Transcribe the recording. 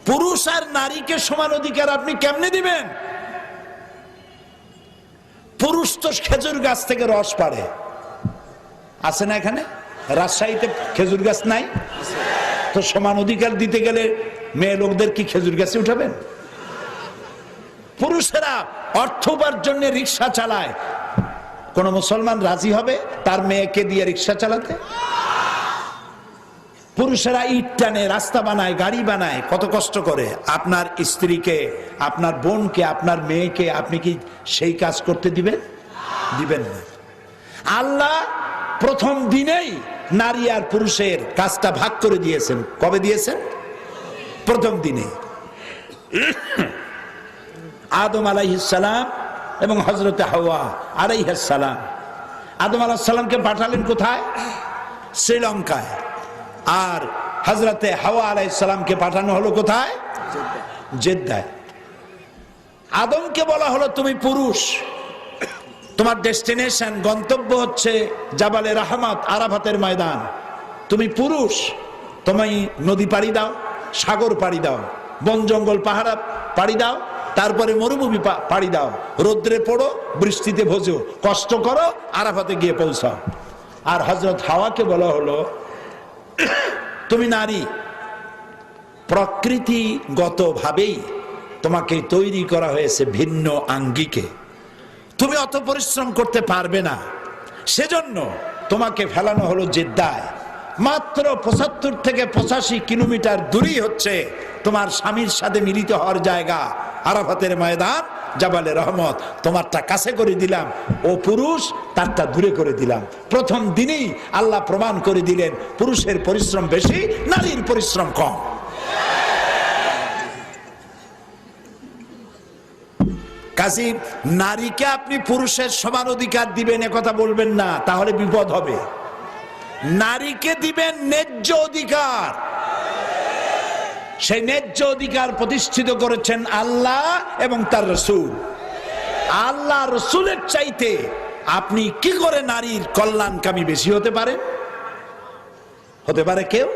পুরুষ আর নারীকে সমান অধিকার আপনি কেমনে দিবেন? পুরুষ তো খেজুর গাছ থেকে রস পাড়ে, আছে না? এখানে রাজশাহীতে খেজুর গাছ নাই? তো সমান অধিকার দিতে গেলে মেয়ে লোকদের কি খেজুর গাছে উঠাবেন? পুরুষেরা অর্থ উপার্জনে রিক্সা চালায়, কোন মুসলমান রাজি হবে তার মেয়েকে দিয়ে রিক্সা চালাতে? পুরুষেরা ইট টানে, রাস্তা বানায়, গাড়ি বানায়, কত কষ্ট করে। আপনার স্ত্রীকে, আপনার বোনকে, আপনার মেয়েকে আপনি কি সেই কাজ করতে দিবেন? দিবেন না। আল্লাহ প্রথম দিনেই নারী আর পুরুষের কাজটা ভাগ করে দিয়েছেন। কবে দিয়েছেন? প্রথম দিনে। আদম আলাইহিস সালাম এবং হযরত হাওয়া আলাইহিস সালাম। আদম আলাইহিস সালামকে পাঠালেন কোথায়? শ্রীলঙ্কায়। আর হযরতে হাওয়া আলাইহিস সালামকে পাঠানো হলো কোথায়? জেদ্দায়। আদমকে বলা হলো তুমি পুরুষ, তোমার ডেস্টিনেশন, গন্তব্য হচ্ছে জাবালে রাহমাত, আরাফাতের ময়দান। তুমি পুরুষ, তুমি নদী পাড়ি দাও, সাগর পাড়ি দাও, বন জঙ্গল পাহাড় পাড়ি দাও, তারপরে মরুভূমি পাড়ি দাও, রোদ্রে পড়ো, বৃষ্টিতে ভোজো, কষ্ট করো, আরাফাতে গিয়ে পৌঁছাও। আর হযরত হাওয়াকে বলা হলো তুমি নারী, প্রকৃতিগতভাবেই তোমাকে তৈরি করা হয়েছে ভিন্ন আঙ্গিকে, তুমি অত পরিশ্রম করতে পারবে না, সেজন্য তোমাকে ফেলানো হলো জেদ্দায়। মাত্র ৭৫ থেকে ৮৫ কিলোমিটার দূরেই হচ্ছে তোমার স্বামীর সাথে মিলিত হওয়ার জায়গা, আরাফাতের ময়দান, জাবালে রহমত। তোমারটা কাছে করে দিলাম, ও পুরুষ তারটা দূরে করে দিলাম। প্রথম দিনেই আল্লাহ প্রমাণ করে দিলেন পুরুষের পরিশ্রম বেশি, নারীর পরিশ্রম কম। কাজী নারীকে আপনি পুরুষের সমান অধিকার দিবেন এ কথা বলবেন না, তাহলে বিপদ হবে। নারীকে দিবেন ন্যায্য অধিকার। সেই ন্যায্য অধিকার প্রতিষ্ঠিত করেছেন আল্লাহ এবং তার রাসূল। আল্লাহ রাসূলের চাইতে আপনি কি করে নারীর কল্যাণকামী বেশি হতে পারে? হতে পারে কেউ?